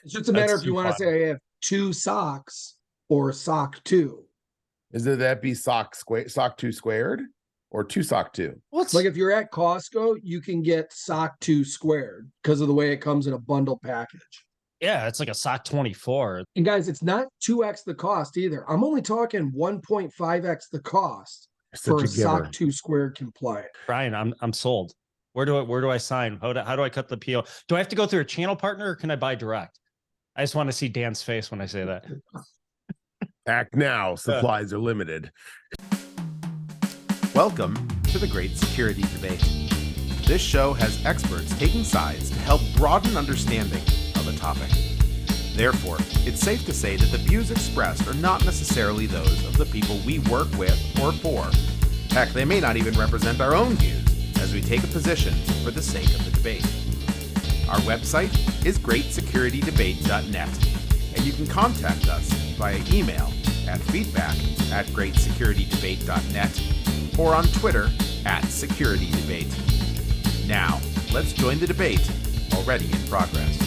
It's just a matter if too you want to fun. say I have 2 socks or sock 2. Is that be sock 2 squared or 2 sock 2? What's Like if you're at Costco, you can get sock 2 squared because of the way it comes in a bundle package. yeah, it's like a sock 24. And guys, it's not 2x the cost either. I'm only talking 1.5x the cost Such for a a giver. sock 2 squared compliant. Brian, I'm sold. Where do I sign? How do I cut the PO? Do I have to go through a channel partner or can I buy direct? I just want to see Dan's face when I say that. Act now. Supplies are limited. Welcome to the Great Security Debate. This show has experts taking sides to help broaden understanding of a topic. Therefore, it's safe to say that the views expressed are not necessarily those of the people we work with or for. Heck, they may not even represent our own views as we take a position for the sake of the debate. Our website is greatsecuritydebate.net, and you can contact us via email at feedback@greatsecuritydebate.net or on Twitter @securitydebate. Now, let's join the debate already in progress.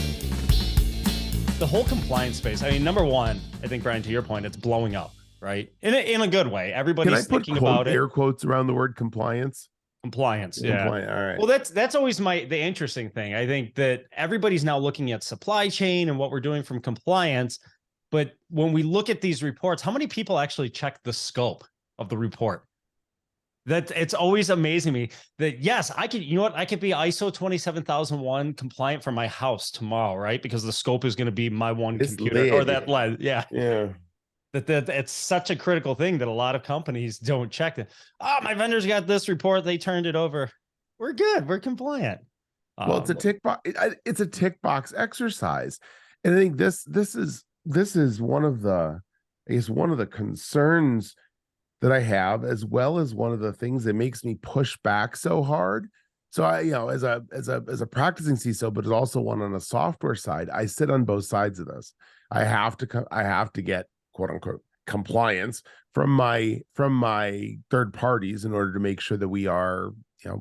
The whole compliance space. I mean, number one, I think, Brian, to your point, it's blowing up, right? In a good way. Everybody's thinking about it. Air quotes around the word compliance? Compliance, yeah. All right. Well, that's always the interesting thing. I think that everybody's now looking at supply chain and what we're doing from compliance. But when we look at these reports, how many people actually check the scope of the report? That it's always amazing me that yes, I could, you know what, I could be ISO 27001 compliant for my house tomorrow, right? Because the scope is going to be my one computer or that lens. Yeah. That it's such a critical thing that a lot of companies don't check it. Oh, my vendors got this report, they turned it over. We're good, we're compliant. Well, it's a tick box. It's a tick box exercise, and I think this is one of the, I guess, one of the concerns that I have, as well as one of the things that makes me push back so hard. So I, as a practicing CISO, but as also one on the software side, I sit on both sides of this. I have to get quote unquote compliance from my third parties in order to make sure that we are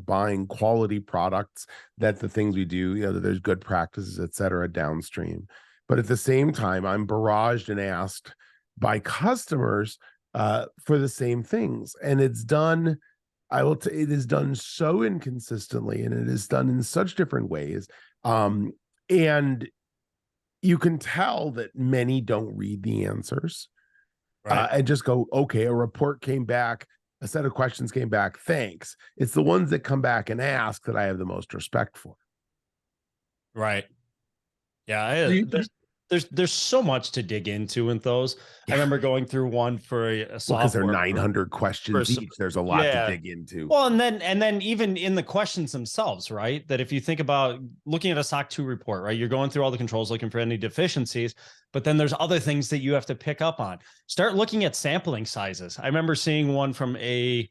buying quality products, that the things we do, that there's good practices, et cetera, downstream. But at the same time, I'm barraged and asked by customers for the same things, and it's done. It is done so inconsistently, and it is done in such different ways. And you can tell that many don't read the answers, right? And just go, okay, a report came back, a set of questions came back, thanks. It's the ones that come back and ask that I have the most respect for. Right. Yeah. There's so much to dig into in those. Yeah. I remember going through one for a software. Because they're 900 questions each. There's a lot to dig into. Well, and then even in the questions themselves, right? That if you think about looking at a SOC 2 report, right? You're going through all the controls, looking for any deficiencies, but then there's other things that you have to pick up on. Start looking at sampling sizes. I remember seeing one from a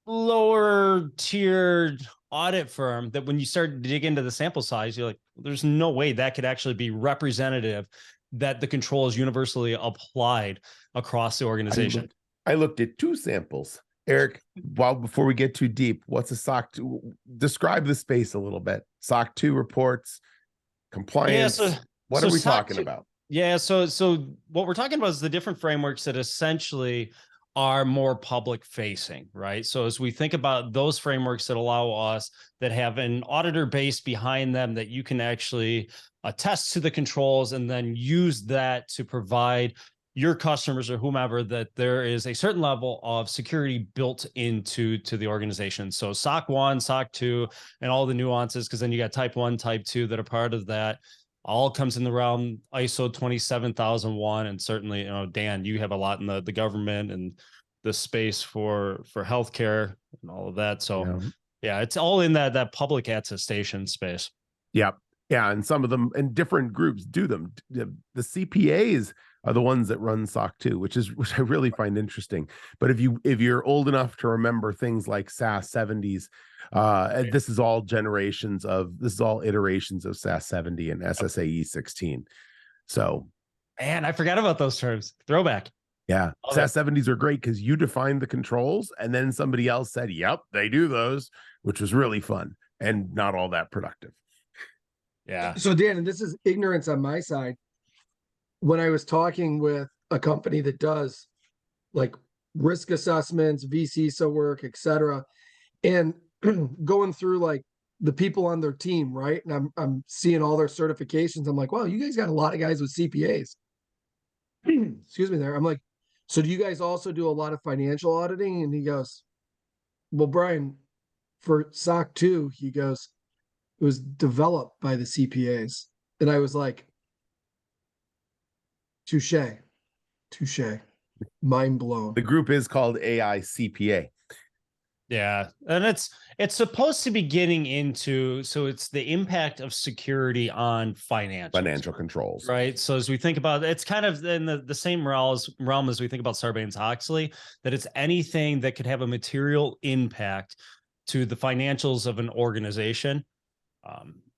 lower tiered audit firm that when you start to dig into the sample size, you're like, there's no way that could actually be representative that the control is universally applied across the organization. I looked at 2 samples. Eric, before we get too deep, what's a SOC 2? Describe the space a little bit. SOC 2 reports, compliance. Yeah, what are we talking about? Yeah, so what we're talking about is the different frameworks that essentially are more public facing, right? So as we think about those frameworks that allow us, that have an auditor base behind them, that you can actually attest to the controls and then use that to provide your customers or whomever that there is a certain level of security built into the organization. So SOC 1, SOC 2, and all the nuances, because then you got type 1, type 2 that are part of that. All comes in the realm ISO 27001, and certainly, Dan, you have a lot in the government and the space for healthcare and all of that. So yeah, it's all in that public attestation space. Yep. Yeah, and some of them and different groups do them. The CPAs are the ones that run SOC 2, which I really find interesting. But if you're old enough to remember things like SAS 70s, this is all iterations of SAS 70 and SSAE 16. So, man, I forgot about those terms. Throwback. Yeah, SAS 70s are great because you defined the controls, and then somebody else said, "Yep, they do those," which was really fun and not all that productive. Yeah. So Dan, and this is ignorance on my side. When I was talking with a company that does like risk assessments, VCSA work, etc., and going through like the people on their team, right? And I'm seeing all their certifications. I'm like, wow, you guys got a lot of guys with CPAs. Excuse me there. I'm like, so do you guys also do a lot of financial auditing? And he goes, well, Brian, for SOC 2, he goes, it was developed by the CPAs. And I was like, touche, touche, mind blown. The group is called AI CPA. Yeah. And it's supposed to be getting into, so it's the impact of security on Financial controls. right? So as we think about it, it's kind of in the same realm as we think about Sarbanes-Oxley, that it's anything that could have a material impact to the financials of an organization.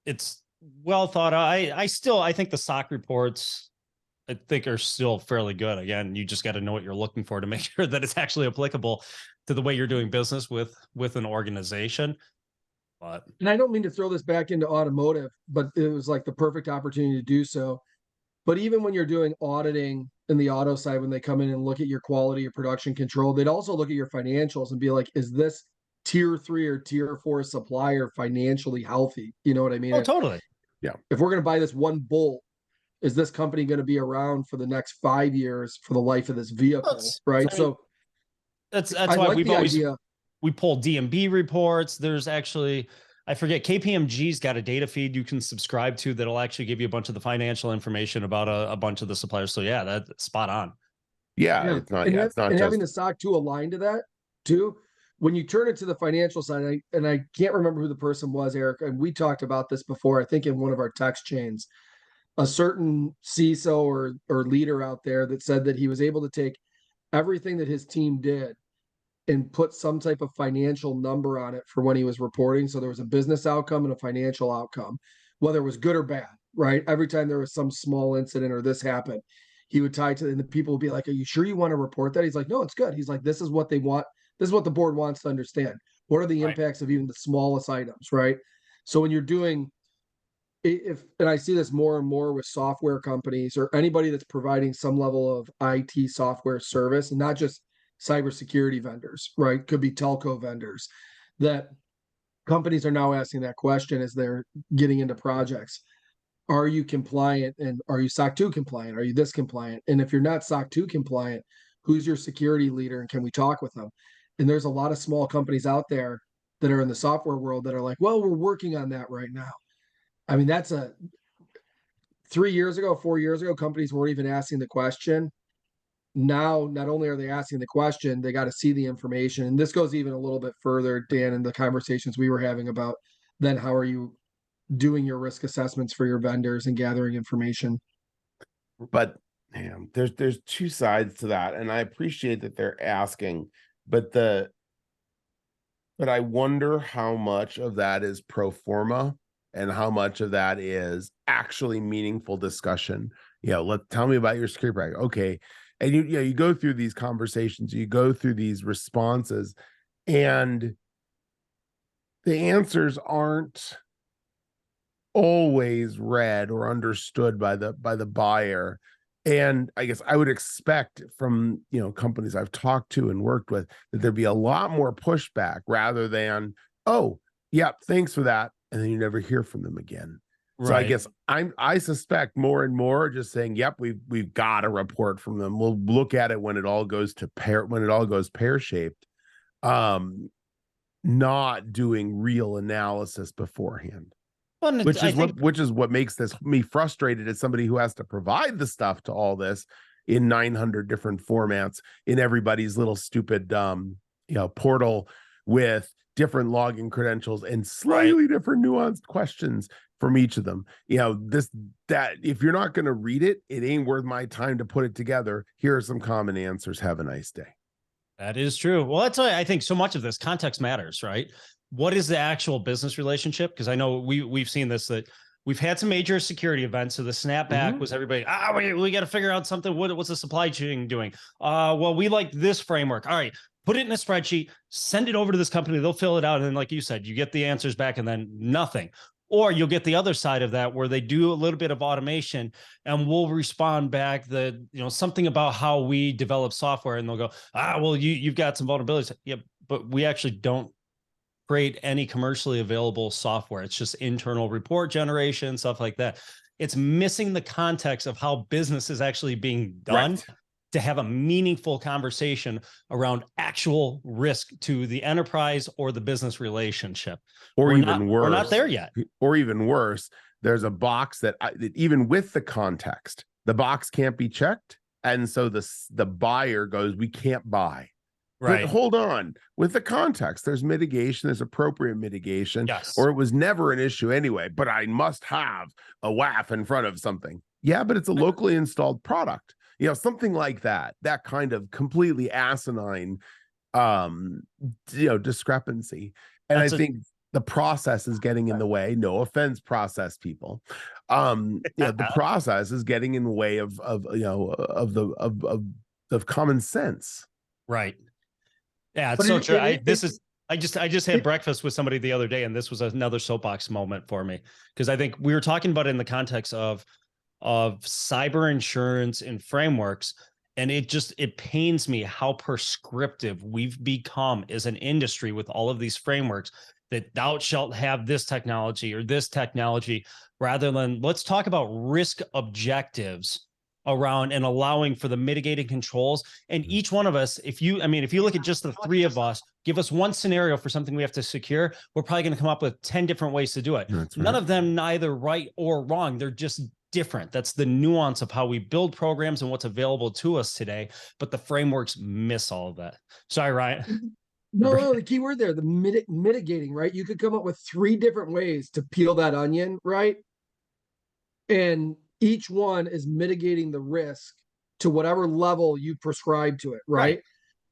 It's well thought out. I think the SOC reports, I think, are still fairly good. Again, you just got to know what you're looking for to make sure that it's actually applicable to the way you're doing business with an organization. But And I don't mean to throw this back into automotive, but it was like the perfect opportunity to do so. But even when you're doing auditing in the auto side, when they come in and look at your quality, your production control, they'd also look at your financials and be like, is this tier 3 or tier 4 supplier financially healthy? You know what I mean? oh, totally. If we're going to buy this one bolt, is this company going to be around for the next 5 years for the life of this vehicle? That's, right. I mean, So that's I why like we've the always idea. we pull DMB reports. There's actually, I forget, KPMG's got a data feed you can subscribe to that'll actually give you a bunch of the financial information about a bunch of the suppliers. So yeah, that's spot on. Yeah, it's not. And, Yeah, it's not and just having the SOC 2 aligned to that too. When you turn it to the financial side, and I can't remember who the person was, Eric, and we talked about this before, I think in one of our text chains, a certain CISO or leader out there that said that he was able to take everything that his team did and put some type of financial number on it for when he was reporting. So there was a business outcome and a financial outcome, whether it was good or bad, right? Every time there was some small incident or this happened, he would tie to, and the people would be like, are you sure you want to report that? He's like, no, it's good. He's like, this is what they want. This is what the board wants to understand. What are the Right. impacts of even the smallest items, right? So when you're doing, and I see this more and more with software companies or anybody that's providing some level of IT software service, and not just cybersecurity vendors, right? Could be telco vendors, that companies are now asking that question as they're getting into projects. Are you compliant, and are you SOC 2 compliant? Are you this compliant? And if you're not SOC 2 compliant, who's your security leader and can we talk with them? And there's a lot of small companies out there that are in the software world that are like, well, we're working on that right now. I mean, that's 3 years ago, 4 years ago, companies weren't even asking the question. Now, not only are they asking the question, they got to see the information. And this goes even a little bit further, Dan, in the conversations we were having about then how are you doing your risk assessments for your vendors and gathering information. But man, there's two sides to that, and I appreciate that they're asking, but I wonder how much of that is pro forma and how much of that is actually meaningful discussion. Tell me about your security practice. Okay. And you go through these conversations, you go through these responses, and the answers aren't always read or understood by the buyer. And I guess I would expect from companies I've talked to and worked with that there'd be a lot more pushback rather than, oh, yep, thanks for that, and then you never hear from them again. Right. So I guess I suspect more and more just saying, yep, we've got a report from them. We'll look at it when it all goes pear-shaped, not doing real analysis beforehand. Well, Which is what makes me frustrated as somebody who has to provide the stuff to all this in 900 different formats in everybody's little stupid portal with different login credentials and slightly different nuanced questions from each of them. That if you're not going to read it, it ain't worth my time to put it together. Here are some common answers. Have a nice day. That is true. Well, that's why I think so much of this context matters, right? What is the actual business relationship? Because I know we've seen this, that we've had some major security events. So the snapback was everybody, we got to figure out something. What's the supply chain doing? Well, we like this framework. All right, put it in a spreadsheet, send it over to this company. They'll fill it out. And then, like you said, you get the answers back and then nothing. Or you'll get the other side of that where they do a little bit of automation and we'll respond back something about how we develop software, and they'll go, well, you've got some vulnerabilities. Yeah, but we actually don't create any commercially available software. It's just internal report generation, stuff like that. It's missing the context of how business is actually being done. Right. To have a meaningful conversation around actual risk to the enterprise or the business relationship. Or we're even worse, we're not there yet. Or even worse, there's a box that even with the context, the box can't be checked. And so the buyer goes, we can't buy. Right. But hold on, with the context, there's mitigation, there's appropriate mitigation, Yes. or it was never an issue anyway, but I must have a WAF in front of something. Yeah, but it's a locally installed product. Something like that kind of completely asinine, discrepancy. And I think the process is getting in the way. No offense, process people. The process is getting in the way of common sense. Right. Yeah, it's so true. I just had breakfast with somebody the other day, and this was another soapbox moment for me, because I think we were talking about it in the context of cyber insurance and frameworks. And it pains me how prescriptive we've become as an industry with all of these frameworks, that thou shalt have this technology or this technology, rather than let's talk about risk objectives around and allowing for the mitigating controls. And each one of us, if you look at just the three of us, give us one scenario for something we have to secure, we're probably going to come up with 10 different ways to do it. That's None right. of them neither right or wrong. They're just different. That's the nuance of how we build programs and what's available to us today. But the frameworks miss all of that. Sorry, Ryan. No, the key word there, the mitigating, right? You could come up with 3 different ways to peel that onion, right? And each one is mitigating the risk to whatever level you prescribe to it, right?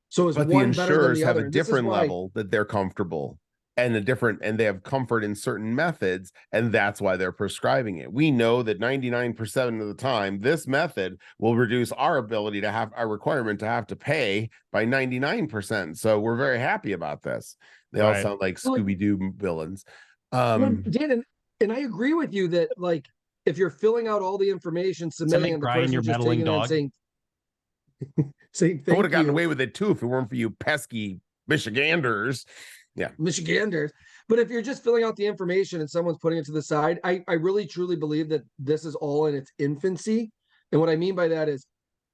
So is but the one better than insurers the have other? a different level that they're comfortable, and they have comfort in certain methods, and that's why they're prescribing it. We know that 99% of the time, this method will reduce our ability to have our requirement to have to pay by 99%. So we're very happy about this. They all sound like Scooby-Doo villains. Dan, and I agree with you that, like, if you're filling out all the information, submitting, and the person just taking it and saying thank you. I would have gotten away with it too if it weren't for you pesky Michiganders. Yeah. Michiganders. But if you're just filling out the information and someone's putting it to the side, I really truly believe that this is all in its infancy. And what I mean by that is,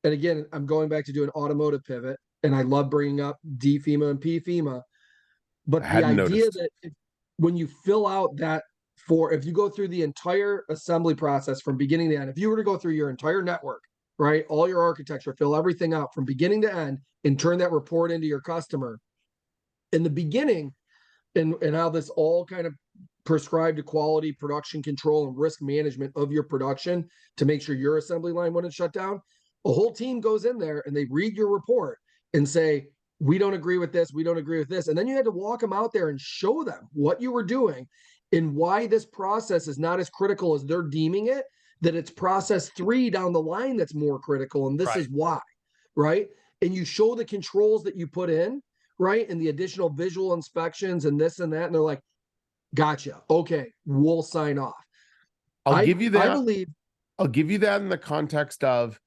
and again, I'm going back to do an automotive pivot, and I love bringing up DFEMA and PFEMA. But the idea that when you fill out that if you go through the entire assembly process from beginning to end, if you were to go through your entire network, right, all your architecture, fill everything out from beginning to end and turn that report into your customer, in the beginning, and how this all kind of prescribed to quality, production control, and risk management of your production to make sure your assembly line wouldn't shut down, a whole team goes in there and they read your report and say, we don't agree with this, we don't agree with this. And then you had to walk them out there and show them what you were doing and why this process is not as critical as they're deeming it, that it's process 3 down the line that's more critical, and this is why, right? And you show the controls that you put in, right? And the additional visual inspections and this and that. And they're like, gotcha. Okay, we'll sign off. I'll give you that. I'll give you that in the context of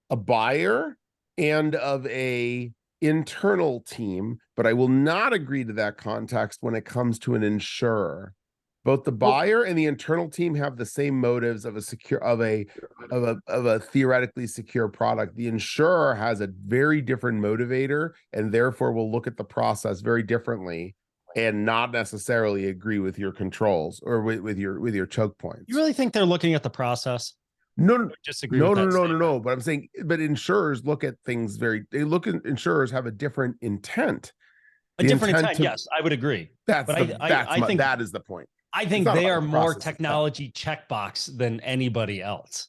a buyer and of a internal team, but I will not agree to that context when it comes to an insurer. Both the buyer and the internal team have the same motives of a theoretically secure product. The insurer has a very different motivator, and therefore will look at the process very differently and not necessarily agree with your controls or with your choke points. You really think they're looking at the process? No. But I'm saying, but insurers look at things insurers have a different intent. Yes, I would agree. That is the point. I think they are more technology checkbox than anybody else.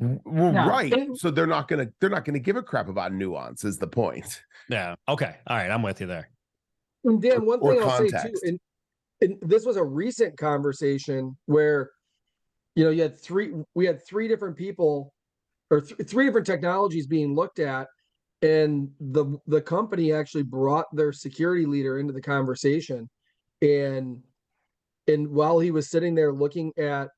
Well, right. So they're not gonna give a crap about nuance is the point. Yeah. Okay. All right. I'm with you there. And Dan, one thing I'll say too, and this was a recent conversation where, we had 3 different people or 3 different technologies being looked at, and the company actually brought their security leader into the conversation, and And while he was sitting there looking at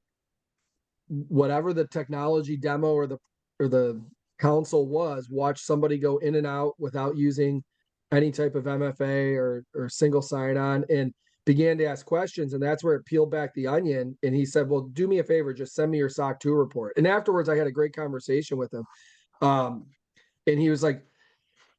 whatever the technology demo or the console was, watch somebody go in and out without using any type of MFA or single sign-on, and began to ask questions. And that's where it peeled back the onion. And he said, well, do me a favor, just send me your SOC 2 report. And afterwards I had a great conversation with him. And he was like,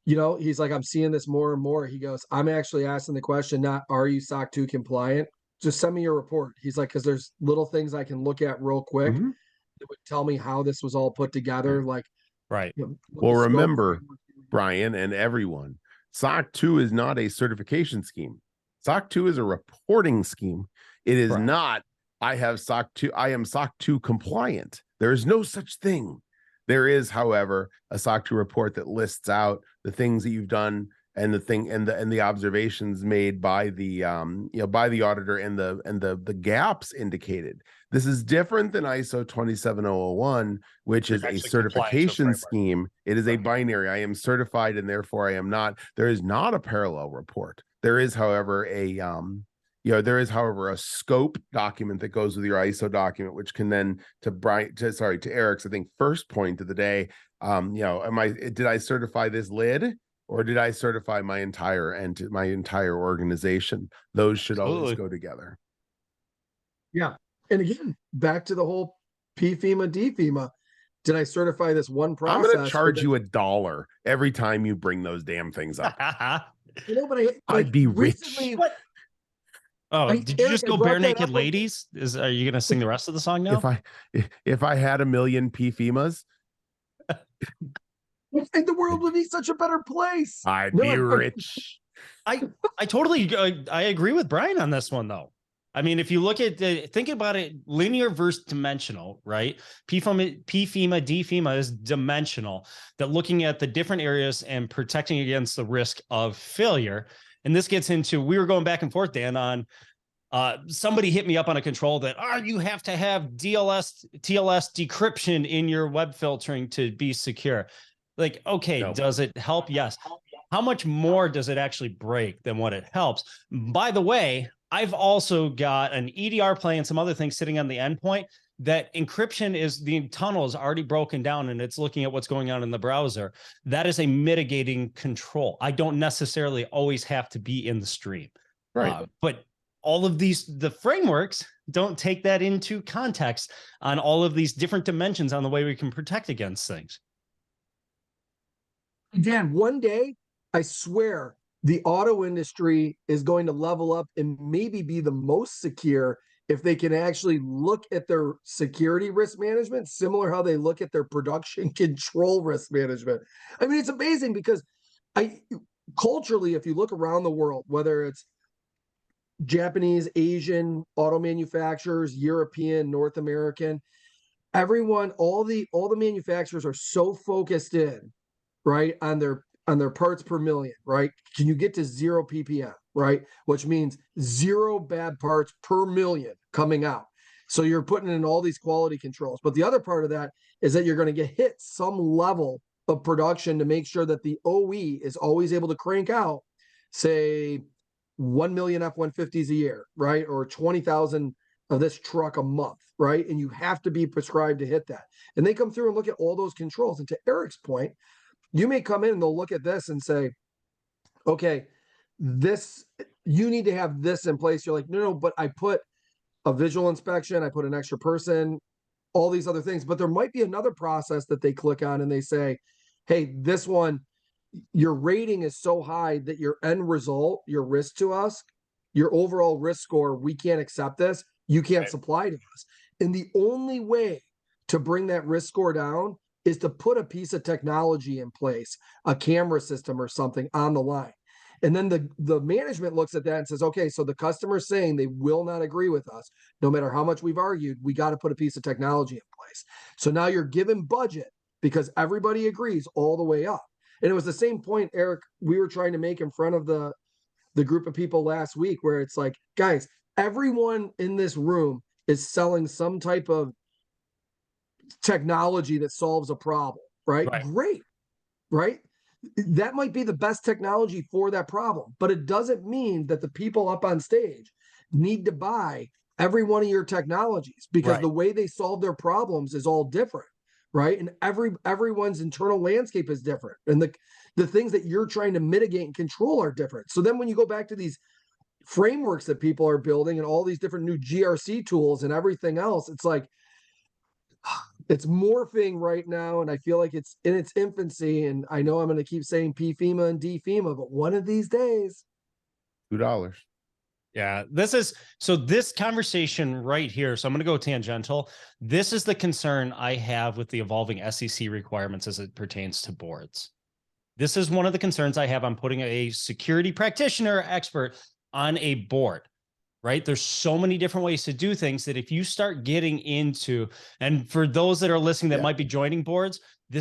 he's like, I'm seeing this more and more. He goes, I'm actually asking the question, not are you SOC 2 compliant? Just send me your report. He's like, because there's little things I can look at real quick Mhm. that would tell me how this was all put together. Like, Right. what Well, the scope remember, framework is. Brian and everyone, SOC 2 is not a certification scheme. SOC 2 is a reporting scheme. It is Correct. not, I am SOC 2 compliant. There is no such thing. There is, however, a SOC 2 report that lists out the things that you've done and the observations made by the by the auditor and the gaps indicated. This is different than ISO 27001, which is a actually compliance with certification framework. scheme. It is a binary. I am certified and therefore I am not. There is not a parallel report. There is, however, a scope document that goes with your ISO document, which can then to Eric's, I think, first point of the day. Did I certify this lid? Or did I certify my entire organization? Those should always go together. Yeah. And again, back to the whole PFEMA, DFEMA. Did I certify this one process? I'm going to charge you $1 every time you bring those damn things up. But I'd be rich. recently, Oh, did you just Eric, I go brought bare that naked up. ladies? Are you going to sing the rest of the song now? If I had 1 million PFEMAs, I think the world would be such a better place. I'd be rich. I totally I agree with Brian on this one, though. I mean, if you look at think about it, linear versus dimensional, right? PFEMA, DFEMA is dimensional, that looking at the different areas and protecting against the risk of failure. And this gets into, we were going back and forth, Dan, on somebody hit me up on a control that, you have to have TLS decryption in your web filtering to be secure. Like, okay, No. Does it help? Yes. How much more does it actually break than what it helps? By the way, I've also got an EDR play and some other things sitting on the endpoint that encryption the tunnel is already broken down and it's looking at what's going on in the browser. That is a mitigating control. I don't necessarily always have to be in the stream. Right. But all of the frameworks don't take that into context on all of these different dimensions on the way we can protect against things. Dan, one day, I swear, the auto industry is going to level up and maybe be the most secure if they can actually look at their security risk management, similar how they look at their production control risk management. I mean, it's amazing because culturally, if you look around the world, whether it's Japanese, Asian auto manufacturers, European, North American, everyone, all the manufacturers are so focused in, right, on their parts per million, right? Can you get to 0 ppm, right? Which means 0 bad parts per million coming out. So you're putting in all these quality controls. But the other part of that is that you're going to get hit some level of production to make sure that the OE is always able to crank out, say, 1 million F-150s a year, right? Or 20,000 of this truck a month, right? And you have to be prescribed to hit that. And they come through and look at all those controls. And to Eric's point, you may come in and they'll look at this and say, okay, you need to have this in place. You're like, no, but I put a visual inspection, I put an extra person, all these other things. But there might be another process that they click on and they say, hey, this one, your rating is so high that your end result, your risk to us, your overall risk score, we can't accept this. You can't supply to us. And the only way to bring that risk score down is to put a piece of technology in place, a camera system or something on the line. And then the management looks at that and says, okay, so the customer's saying they will not agree with us. No matter how much we've argued, we got to put a piece of technology in place. So now you're given budget because everybody agrees all the way up. And it was the same point, Eric, we were trying to make in front of the group of people last week, where it's like, guys, everyone in this room is selling some type of technology that solves a problem, right? Great, right? That might be the best technology for that problem, but it doesn't mean that the people up on stage need to buy every one of your technologies, because Right. the way they solve their problems is all different, right? And everyone's internal landscape is different, and the things that you're trying to mitigate and control are different. So then when you go back to these frameworks that people are building and all these different new GRC tools and everything else, it's like it's morphing right now, and I feel like it's in its infancy. And I know I'm going to keep saying PFEMA and DFEMA, but one of these days, $2. Yeah, this conversation right here. So I'm going to go tangential. This is the concern I have with the evolving SEC requirements as it pertains to boards. This is one of the concerns I have on putting a security practitioner expert on a board, right? There's so many different ways to do things that if you start getting into, and for those that are listening that Yeah. might be joining boards,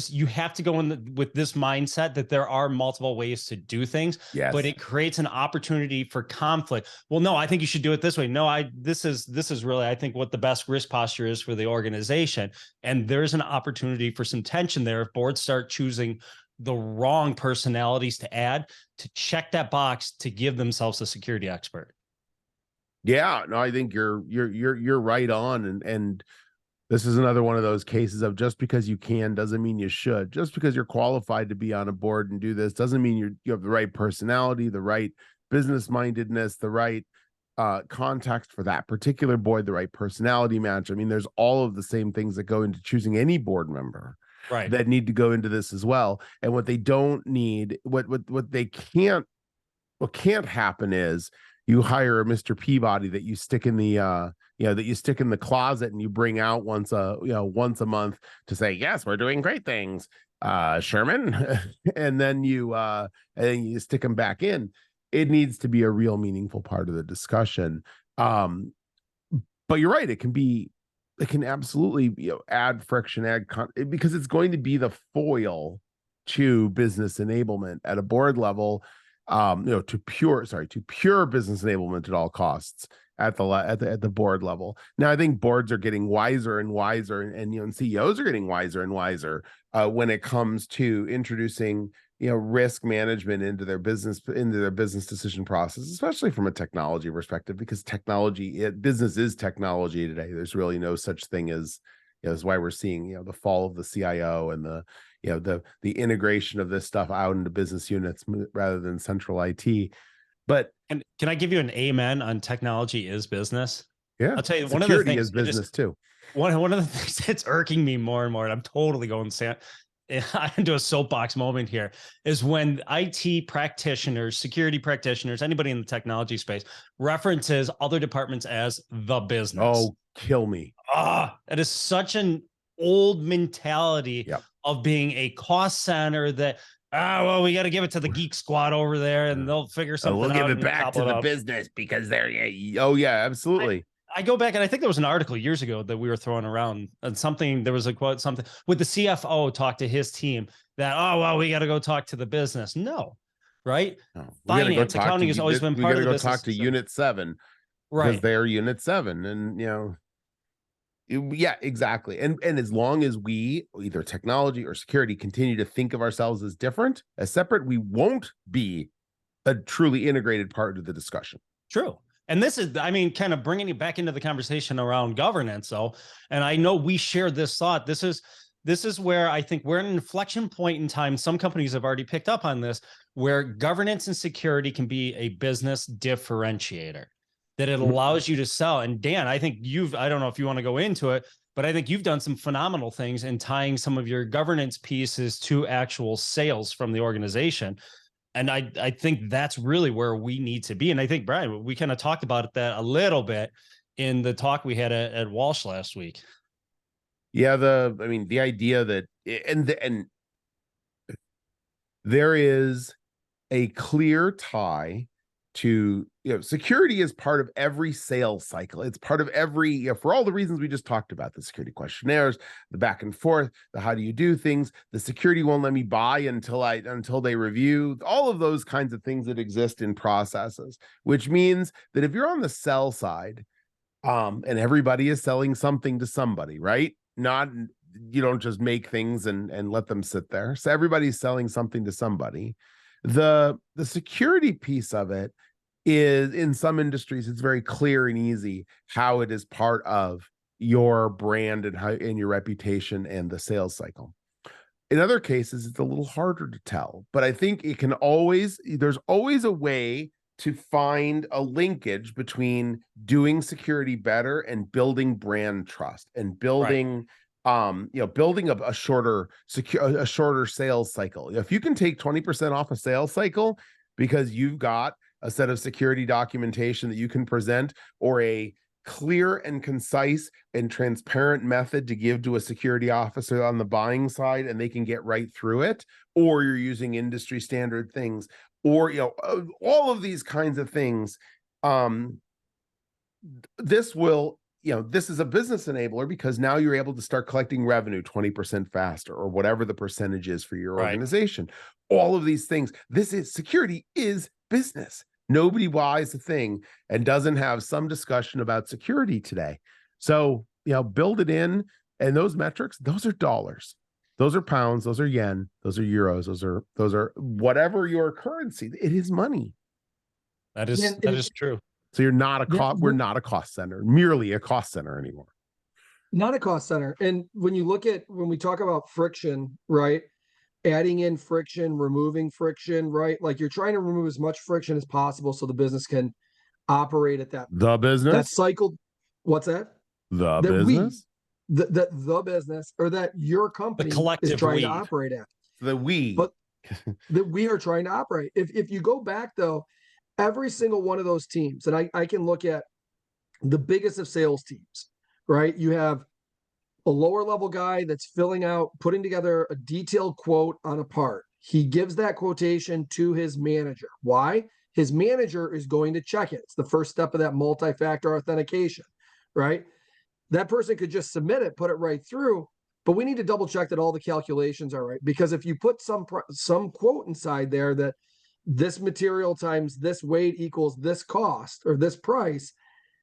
you have to go in with this mindset that there are multiple ways to do things, Yes. but it creates an opportunity for conflict. Well, no, I think you should do it this way. No, this is really, I think, what the best risk posture is for the organization. And there's an opportunity for some tension there if boards start choosing the wrong personalities to add to check that box to give themselves a security expert. Yeah, no, I think you're right on, and this is another one of those cases of just because you can doesn't mean you should. Just because you're qualified to be on a board and do this doesn't mean you have the right personality, the right business mindedness, the right context for that particular board, the right personality match. I mean, there's all of the same things that go into choosing any board member, right, that need to go into this as well. And what they don't need, what can't happen is you hire a Mr. Peabody that you stick in the that you stick in the closet and you bring out once a month to say, yes, we're doing great things, Sherman. and then you stick them back in. It needs to be a real meaningful part of the discussion. But you're right, it can absolutely add friction, because it's going to be the foil to business enablement at a board level, to pure business enablement at all costs at the board level. Now, I think boards are getting wiser and wiser, and CEOs are getting wiser and wiser when it comes to introducing risk management into their business decision process, especially from a technology perspective, because business is technology today. There's really no such thing as, that's why we're seeing the fall of the CIO and the integration of this stuff out into business units rather than central IT. But and can I give you an amen on technology is business? Yeah, I'll tell you, one of the things is business too. One of the things that's irking me more and more, and I'm totally going into a soapbox moment here, is when IT practitioners, security practitioners, anybody in the technology space references other departments as the business. Oh, kill me. It is such an old mentality Yep. of being a cost center that, well, we got to give it to the geek squad over there and they'll figure something out. We'll give it back to the business because they're, absolutely. I go back and I think there was an article years ago that we were throwing around, and there was a quote, something with the CFO talk to his team that, we got to go talk to the business. No, right? No, Finance, accounting has always been part of the business. We got to go talk to Unit 7, right? Because they're Unit 7, and yeah, exactly. And as long as we, either technology or security, continue to think of ourselves as different, as separate, we won't be a truly integrated part of the discussion. True. And this is, kind of bringing it back into the conversation around governance, though. And I know we share this thought. This is where I think we're at an inflection point in time. Some companies have already picked up on this, where governance and security can be a business differentiator, that it allows you to sell. And Dan, I think I don't know if you want to go into it, but I think you've done some phenomenal things in tying some of your governance pieces to actual sales from the organization. And I think that's really where we need to be. And I think, Brian, we kind of talked about that a little bit in the talk we had at Walsh last week. Yeah, the idea that, and there is a clear tie to, security is part of every sales cycle. It's part of every, for all the reasons we just talked about, the security questionnaires, the back and forth, the how do you do things, the security won't let me buy until they review, all of those kinds of things that exist in processes, which means that if you're on the sell side, and everybody is selling something to somebody, right? You don't just make things and let them sit there. So everybody's selling something to somebody. The security piece of it is in some industries, it's very clear and easy how it is part of your brand and how and your reputation and the sales cycle. In other cases, it's a little harder to tell, but I think there's always a way to find a linkage between doing security better and building brand trust and building, building a shorter sales cycle. If you can take 20% off a sales cycle because you've got a set of security documentation that you can present, or a clear and concise and transparent method to give to a security officer on the buying side, and they can get right through it, or you're using industry standard things, or all of these kinds of things, this is a business enabler, because now you're able to start collecting revenue 20% faster, or whatever the percentage is for your organization. All of these things, security is business. Nobody buys a thing and doesn't have some discussion about security today. So, build it in, and those metrics, those are dollars, those are pounds, those are yen, those are euros, those are whatever your currency. It is money. That is true. So we're not a cost center, merely a cost center anymore. Not a cost center. And when we talk about friction, right? Adding in friction, removing friction, right? Like, you're trying to remove as much friction as possible so the business can operate at that cycle. What's that? The business? The business, or that your company is trying to operate at. But that we are trying to operate. If you go back though, every single one of those teams, and I can look at the biggest of sales teams, right? You have a lower level guy that's putting together a detailed quote on a part. He gives that quotation to his manager. Why? His manager is going to check it. It's the first step of that multi-factor authentication, right? That person could just submit it, put it right through, but we need to double check that all the calculations are right. Because if you put some quote inside there that this material times this weight equals this cost or this price,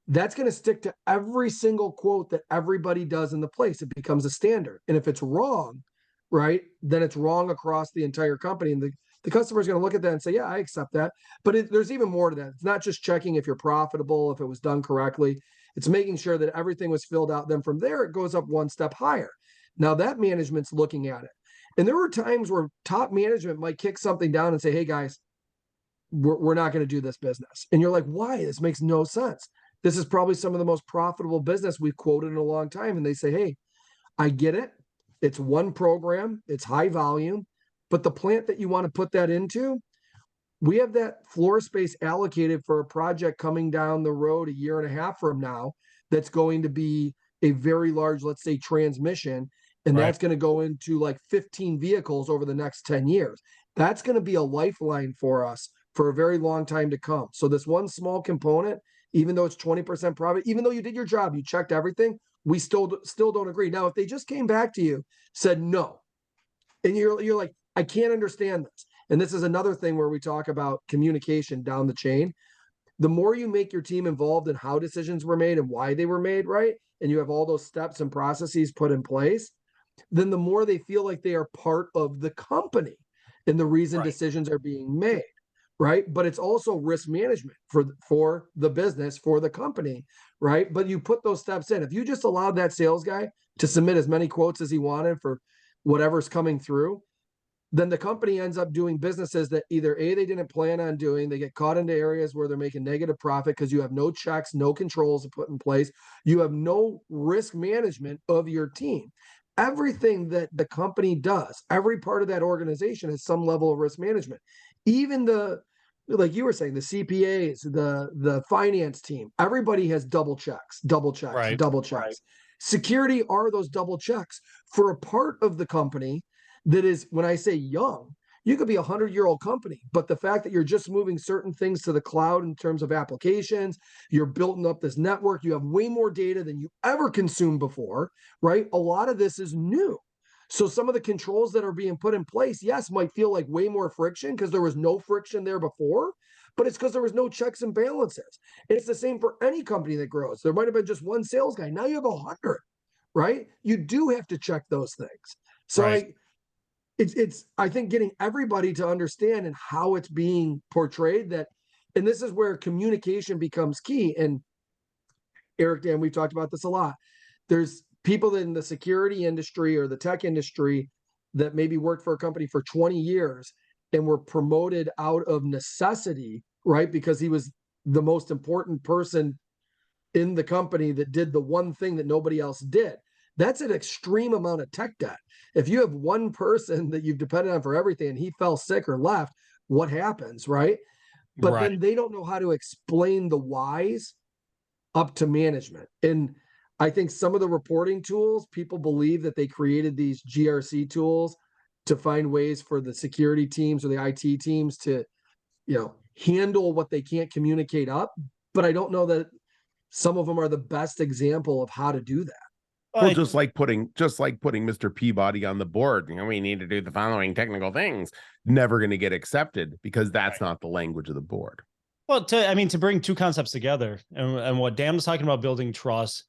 that's going to stick to every single quote that everybody does in the place. It becomes a standard. And if it's wrong, right, then it's wrong across the entire company. And the customer is going to look at that and say, yeah, I accept that. But there's even more to that. It's not just checking if you're profitable, if it was done correctly. It's making sure that everything was filled out. Then from there, it goes up one step higher. Now that management's looking at it. And there were times where top management might kick something down and say, hey guys, we're not going to do this business. And you're like, why? This makes no sense. This is probably some of the most profitable business we've quoted in a long time. And they say, hey, I get it. It's one program. It's high volume. But the plant that you want to put that into, we have that floor space allocated for a project coming down the road a year and a half from now that's going to be a very large, let's say, transmission. And that's going to go into like 15 vehicles over the next 10 years. That's going to be a lifeline for us for a very long time to come. So this one small component, even though it's 20% profit, even though you did your job, you checked everything, we still don't agree. Now, if they just came back to you, said no, and you're like, I can't understand this. And this is another thing where we talk about communication down the chain. The more you make your team involved in how decisions were made and why they were made, right? And you have all those steps and processes put in place, then the more they feel like they are part of the company and the reason decisions are being made. Right. But it's also risk management for the business, for the company. Right. But you put those steps in. If you just allowed that sales guy to submit as many quotes as he wanted for whatever's coming through, then the company ends up doing businesses that either they didn't plan on doing. They get caught into areas where they're making negative profit because you have no checks, no controls to put in place. You have no risk management of your team. Everything that the company does, every part of that organization has some level of risk management. Even like you were saying, the CPAs, the finance team, everybody has double checks. Security are those double checks for a part of the company that is, when I say young, you could be 100-year-old company, but the fact that you're just moving certain things to the cloud in terms of applications, you're building up this network, you have way more data than you ever consumed before, right? A lot of this is new. So some of the controls that are being put in place, yes, might feel like way more friction because there was no friction there before, but it's because there was no checks and balances. And it's the same for any company that grows. There might have been just one sales guy. Now you have 100, right? You do have to check those things. So it's I think getting everybody to understand and how it's being portrayed that And this is where communication becomes key. And Eric, Dan, we've talked about this a lot. There's people in the security industry or the tech industry that maybe worked for a company for 20 years and were promoted out of necessity, right? Because he was the most important person in the company that did the one thing that nobody else did. That's an extreme amount of tech debt. If you have one person that you've depended on for everything and he fell sick or left, what happens, right? But Right. then they don't know how to explain the whys up to management. And I think some of the reporting tools, people believe that they created these GRC tools to find ways for the security teams or the IT teams to, handle what they can't communicate up. But I don't know that some of them are the best example of how to do that. Well, just like putting Mr. Peabody on the board, we need to do the following technical things. Never going to get accepted because that's not the language of the board. Well, to bring two concepts together, and what Dan was talking about, building trust,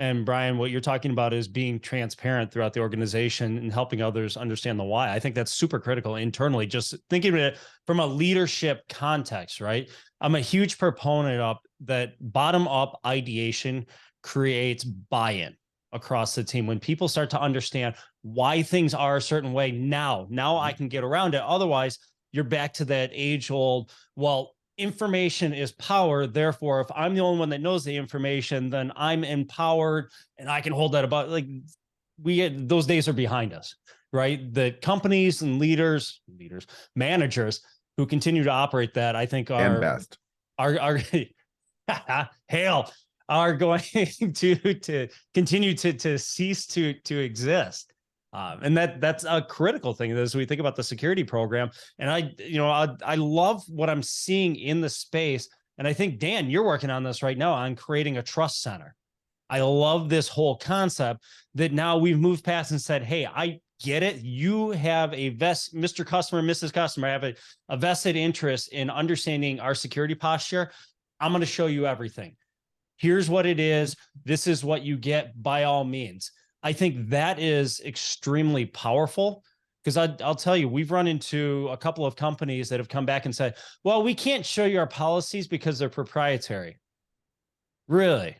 and Brian, what you're talking about is being transparent throughout the organization and helping others understand the why. I think that's super critical internally, just thinking of it from a leadership context, right? I'm a huge proponent of that bottom-up ideation creates buy-in across the team. When people start to understand why things are a certain way, now I can get around it. Otherwise, you're back to that age-old, well, information is power. Therefore, if I'm the only one that knows the information, then I'm empowered and I can hold that about. Like, those days are behind us, right? The companies and managers who continue to operate that, I think are going to continue to cease to exist. And that's a critical thing as we think about the security program. And I love what I'm seeing in the space. And I think, Dan, you're working on this right now on creating a trust center. I love this whole concept that now we've moved past and said, hey, I get it. You have Mr. Customer, Mrs. Customer, have a vested interest in understanding our security posture. I'm going to show you everything. Here's what it is. This is what you get by all means. I think that is extremely powerful because I'll tell you, we've run into a couple of companies that have come back and said, well, we can't show you our policies because they're proprietary. Really?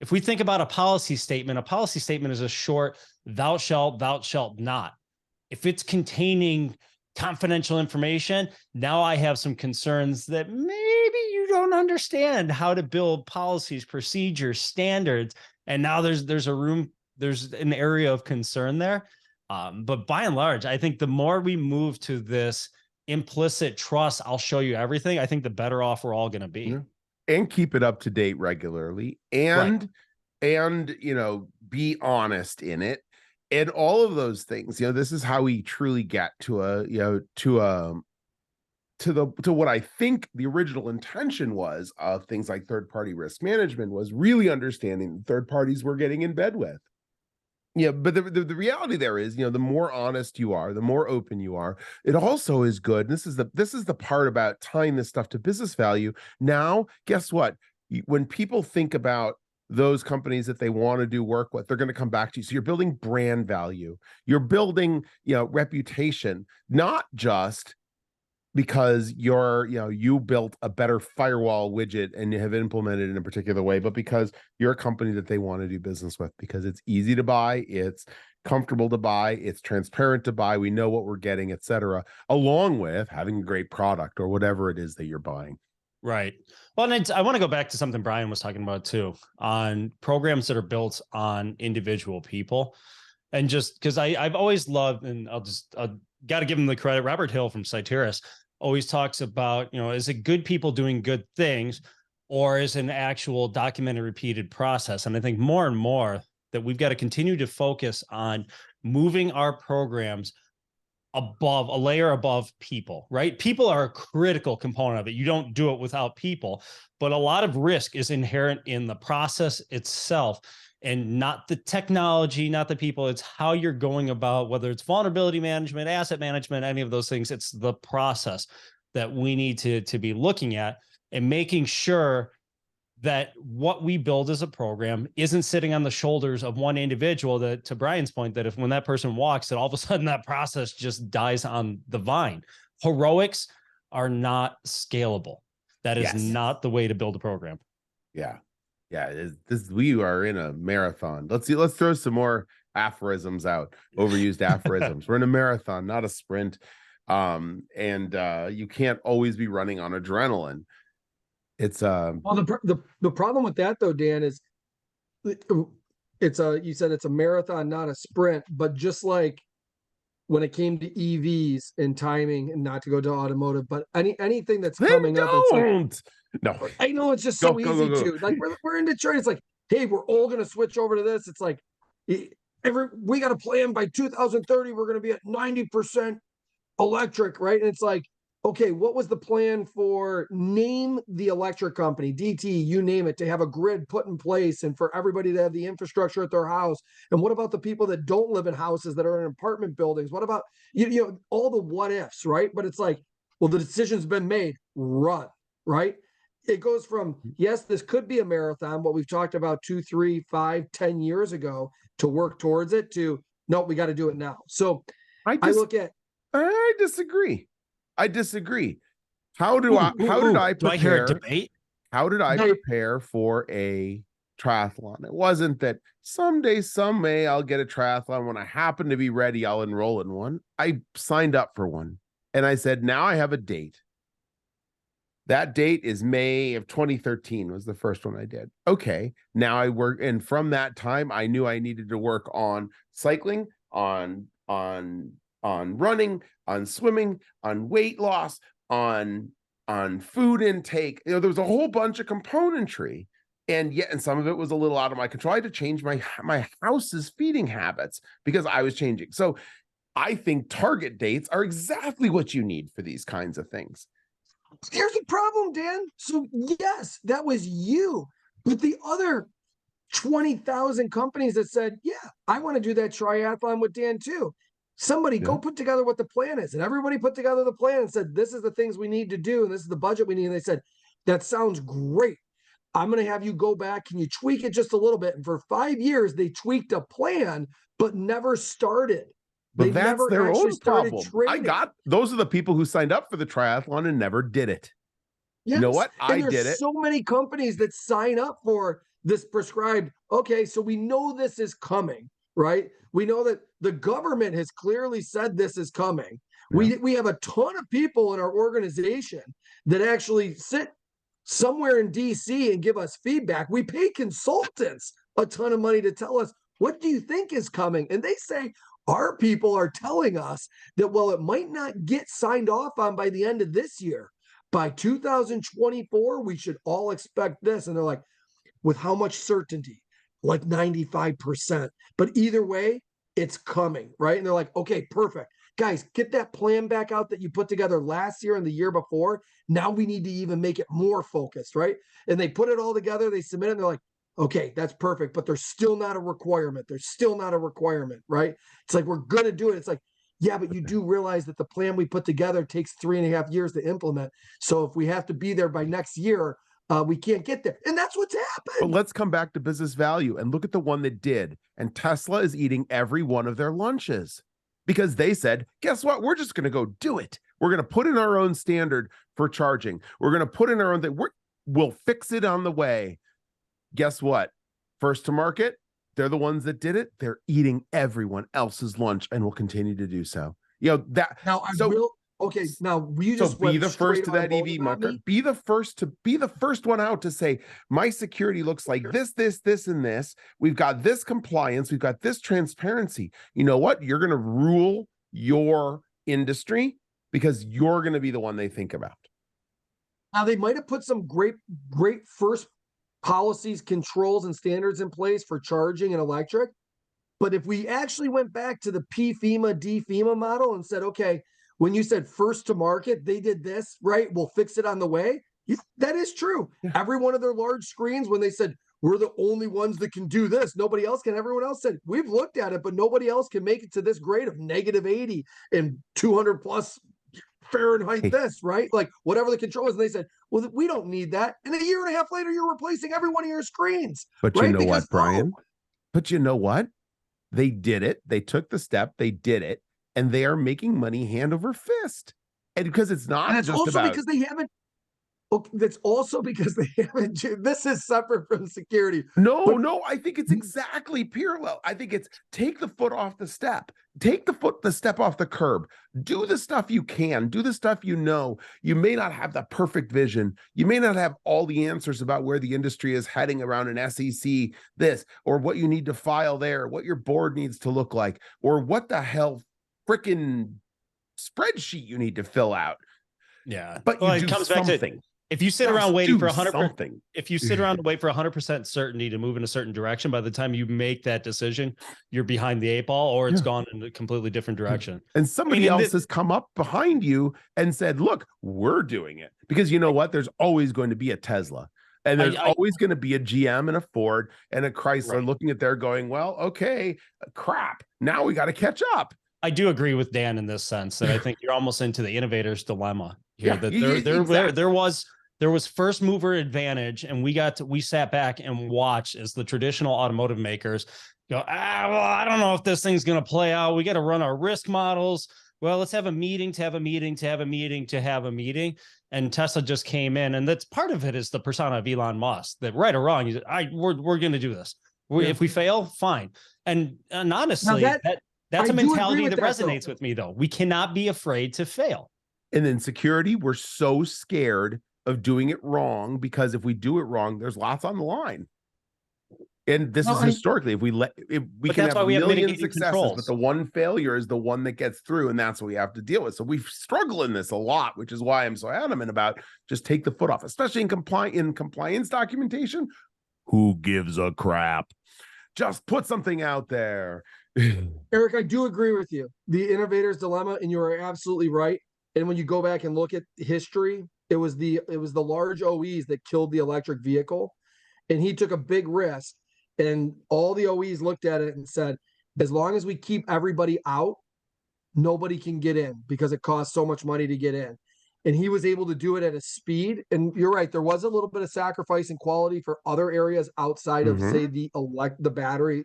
If we think about a policy statement is a short, thou shalt not. If it's containing confidential information, now I have some concerns that maybe you don't understand how to build policies, procedures, standards. And now there's an area of concern there. But by and large, I think the more we move to this implicit trust, I'll show you everything, I think the better off we're all going to be. Yeah. And keep it up to date regularly and be honest in it. And all of those things, this is how we truly get to what I think the original intention was of things like third-party risk management, was really understanding third parties we're getting in bed with. Yeah, but the reality there is, the more honest you are, the more open you are, it also is good. And this is the part about tying this stuff to business value. Now, guess what? When people think about those companies that they want to do work with, they're going to come back to you. So you're building brand value. You're building, reputation, not just because you built a better firewall widget and you have implemented it in a particular way, but because you're a company that they want to do business with, because it's easy to buy, it's comfortable to buy, it's transparent to buy, we know what we're getting, etc., along with having a great product or whatever it is that you're buying. Right. Well, and I want to go back to something Brian was talking about too, on programs that are built on individual people. And just because I've always loved, and I'll got to give him the credit, Robert Hill from Citeris always talks about, is it good people doing good things, or is it an actual documented, repeated process? And I think more and more that we've got to continue to focus on moving our programs above, a layer above people, right? People are a critical component of it. You don't do it without people, but a lot of risk is inherent in the process itself, and not the technology, not the people. It's how you're going about, whether it's vulnerability management, asset management, any of those things. It's the process that we need to be looking at and making sure that what we build as a program isn't sitting on the shoulders of one individual, that, to Brian's point, that when that person walks, that all of a sudden that process just dies on the vine. Heroics are not scalable. That is Yes. not the way to build a program. Yeah. We are in a marathon. Let's throw some more aphorisms out. Overused aphorisms. We're in a marathon, not a sprint. You can't always be running on adrenaline. It's Well, the problem with that though, Dan, is you said it's a marathon, not a sprint, but just like when it came to EVs and timing, and not to go to automotive, but anything that's coming up, it's like, no, I know it's just so easy to like we're in Detroit. It's like, hey, we're all gonna switch over to this. It's like we got a plan by 2030. We're gonna be at 90% electric, right? And it's like, okay, what was the plan for name the electric company, DT, you name it, to have a grid put in place and for everybody to have the infrastructure at their house? And what about the people that don't live in houses that are in apartment buildings? What about, you know, all the what ifs, right? But it's like, well, the decision's been made, run, right? It goes from, yes, this could be a marathon, what we've talked about 2, 3, 5, 10 years ago to work towards it, to, no, we got to do it now. So I look at, I disagree. How did I prepare? Do I hear a debate? How did I prepare for a triathlon? It wasn't that someday, some way I'll get a triathlon. When I happen to be ready, I'll enroll in one. I signed up for one and I said, now I have a date. That date is May of 2013 was the first one I did. Okay. Now I work. And from that time, I knew I needed to work on cycling, on running, on swimming, on weight loss, on food intake. You know, there was a whole bunch of componentry, and some of it was a little out of my control. I had to change my house's feeding habits because I was changing. So I think target dates are exactly what you need for these kinds of things. Here's the problem, Dan. So yes, that was you, but the other 20,000 companies that said, yeah, I want to do that triathlon with Dan too. Somebody go put together what the plan is. And everybody put together the plan and said, this is the things we need to do. And this is the budget we need. And they said, that sounds great. I'm going to have you go back. Can you tweak it just a little bit? And for 5 years, they tweaked a plan, but never started. But that's their own problem. Those are the people who signed up for the triathlon and never did it. Yes. You know what? I did it. So many companies that sign up for this prescribed. Okay, so we know this is coming, right? We know that the government has clearly said this is coming. Yeah. We have a ton of people in our organization that actually sit somewhere in DC and give us feedback. We pay consultants a ton of money to tell us, what do you think is coming? And they say, our people are telling us that, well, it might not get signed off on by the end of this year. By 2024, we should all expect this. And they're like, with how much certainty? Like 95%. But either way, it's coming, right? And they're like, okay, perfect. Guys, get that plan back out that you put together last year and the year before. Now we need to even make it more focused, right? And they put it all together, they submit it, and they're like, okay, that's perfect, but there's still not a requirement. There's still not a requirement, right? It's like, we're going to do it. It's like, yeah, but you do realize that the plan we put together takes 3.5 years to implement. So if we have to be there by next year, we can't get there. And that's what's happened. But let's come back to business value and look at the one that did. And Tesla is eating every one of their lunches because they said, guess what? We're just going to go do it. We're going to put in our own standard for charging. We're going to put in our own thing. We'll fix it on the way. Guess what? First to market, they're the ones that did it. They're eating everyone else's lunch and will continue to do so. You know that. Now I will. Okay, now you just be the first to that EV market. Be the first one out to say, my security looks like this, and this. We've got this compliance. We've got this transparency. You know what? You're going to rule your industry because you're going to be the one they think about. Now they might have put some great first policies, controls, and standards in place for charging and electric. But if we actually went back to the PFEMA, DFEMA model and said, okay, when you said first to market, they did this, right? We'll fix it on the way. Yeah, that is true. Yeah. Every one of their large screens, when they said, we're the only ones that can do this, nobody else can. Everyone else said, we've looked at it, but nobody else can make it to this grade of -80 and 200 plus Fahrenheit this, right? Like whatever the control is. And they said, well, we don't need that. And a year and a half later, you're replacing every one of your screens. But right? You know what, Brian? But you know what? They did it. They took the step. They did it. And they are making money hand over fist. And because it's not and it's just also about... because they haven't Okay, that's also because they haven't. This is separate from security. No, I think it's exactly parallel. I think it's take the foot off the step, take the step off the curb, do the stuff you can, do the stuff you know. You may not have the perfect vision. You may not have all the answers about where the industry is heading around an SEC, this, or what you need to file there, what your board needs to look like, or what the hell freaking spreadsheet you need to fill out. Yeah. But Well, you it do comes back to something. if you sit Just around waiting do for 100%, something. if you sit around and wait for 100% certainty to move in a certain direction, by the time you make that decision, you're behind the 8 ball, or it's gone in a completely different direction. And somebody else has come up behind you and said, look, we're doing it. Because you know what? There's always going to be a Tesla. And there's always going to be a GM and a Ford and a Chrysler looking at there going, well, okay, crap. Now we got to catch up. I do agree with Dan in this sense that I think you're almost into the innovator's dilemma here. That exactly. there was first mover advantage, and we sat back and watched as the traditional automotive makers go, well, I don't know if this thing's going to play out. We got to run our risk models. Well, let's have a meeting to have a meeting to have a meeting to have a meeting. And Tesla just came in, and that's part of it is the persona of Elon Musk. That right or wrong, we're going to do this. If we fail, fine. And honestly, that's a mentality that resonates with me, though. We cannot be afraid to fail. And in security, we're so scared of doing it wrong because if we do it wrong, there's lots on the line. And this is historically, if we can have a million successes, but the one failure is the one that gets through, and that's what we have to deal with. So we struggle in this a lot, which is why I'm so adamant about just take the foot off, especially in compliance documentation. Who gives a crap? Just put something out there. Eric, I do agree with you. The innovator's dilemma, and you are absolutely right. And when you go back and look at history, it was the large OEs that killed the electric vehicle, and he took a big risk. And all the OEs looked at it and said, as long as we keep everybody out, nobody can get in because it costs so much money to get in. And he was able to do it at a speed. And you're right, there was a little bit of sacrifice in quality for other areas outside of, say, the battery,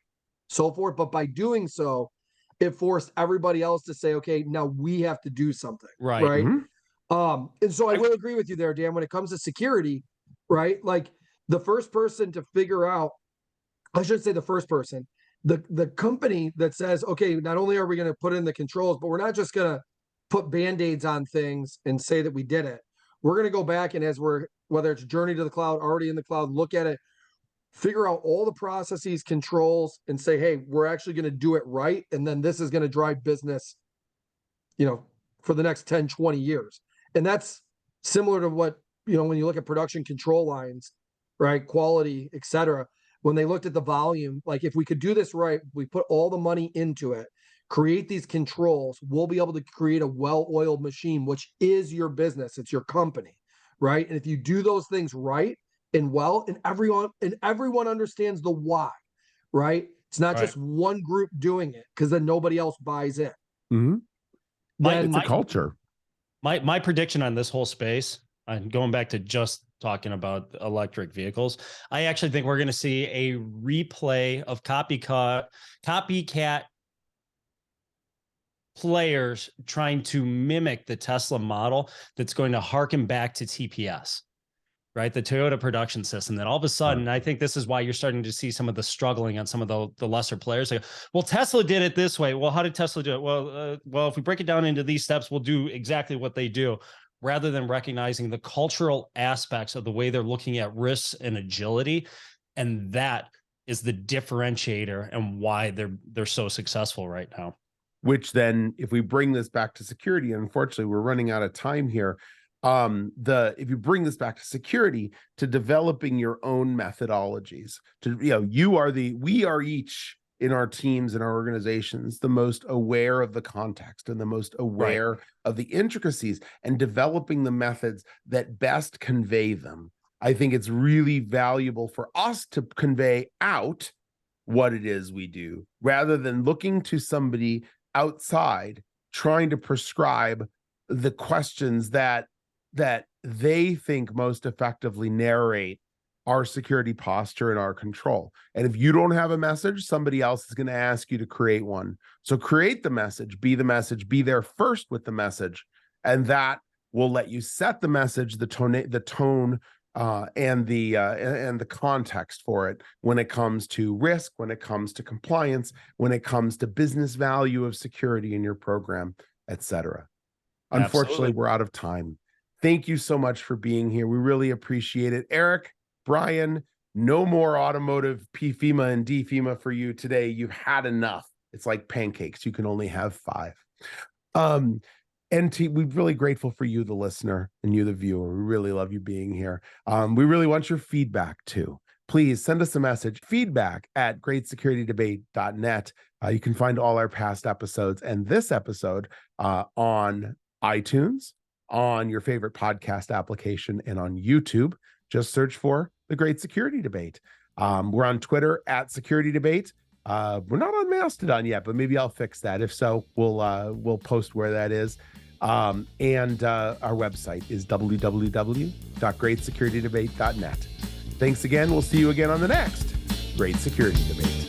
so forth. But by doing so, it forced everybody else to say, okay, now we have to do something. Right. And so I will agree with you there, Dan, when it comes to security, right? Like the first person to figure out, I should say the first person, the company that says, okay, not only are we going to put in the controls, but we're not just going to put Band-Aids on things and say that we did it. We're going to go back and whether it's journey to the cloud, already in the cloud, look at it, figure out all the processes, controls, and say, hey, we're actually going to do it right. And then this is going to drive business, for the next 10, 20 years. And that's similar to what, when you look at production control lines, right? Quality, et cetera. When they looked at the volume, like if we could do this right, we put all the money into it, create these controls, we'll be able to create a well-oiled machine, which is your business. It's your company, right? And if you do those things right and well, and everyone understands the why, right? It's not just one group doing it because then nobody else buys in. It's a culture. My prediction on this whole space, and going back to just talking about electric vehicles, I actually think we're going to see a replay of copycat players trying to mimic the Tesla model that's going to harken back to TPS, right? The Toyota production system. That all of a sudden, I think this is why you're starting to see some of the struggling on some of the lesser players. Like, well, Tesla did it this way. Well, how did Tesla do it? Well, if we break it down into these steps, we'll do exactly what they do, rather than recognizing the cultural aspects of the way they're looking at risks and agility. And that is the differentiator and why they're so successful right now. Which then, if we bring this back to security, and unfortunately we're running out of time here, if you bring this back to security, to developing your own methodologies, we are each in our teams and our organizations the most aware of the context and the most aware of the intricacies, and developing the methods that best convey them. I think it's really valuable for us to convey out what it is we do, rather than looking to somebody outside trying to prescribe the questions that they think most effectively narrate our security posture and our control. And if you don't have a message, somebody else is going to ask you to create one. So create the message, be there first with the message, and that We'll let you set the message, the tone, and the context for it when it comes to risk, when it comes to compliance, when it comes to business value of security in your program, etc. Unfortunately, Absolutely. we're out of time. Thank you so much for being here. We really appreciate it. Eric, Brian, no more automotive PFEMA and DFEMA for you today. You've had enough. It's like pancakes. You can only have 5. We're really grateful for you, the listener, and you, the viewer. We really love you being here. We really want your feedback too. Please send us a message, feedback@greatsecurity.debate.net. You can find all our past episodes and this episode on iTunes, on your favorite podcast application, and on YouTube. Just search for The Great Security Debate. We're on Twitter @SecurityDebate. We're not on Mastodon yet, but maybe I'll fix that. If so, we'll post where that is. Our website is www.greatsecurity.debate.net. Thanks again. We'll see you again on the next Great Security Debate.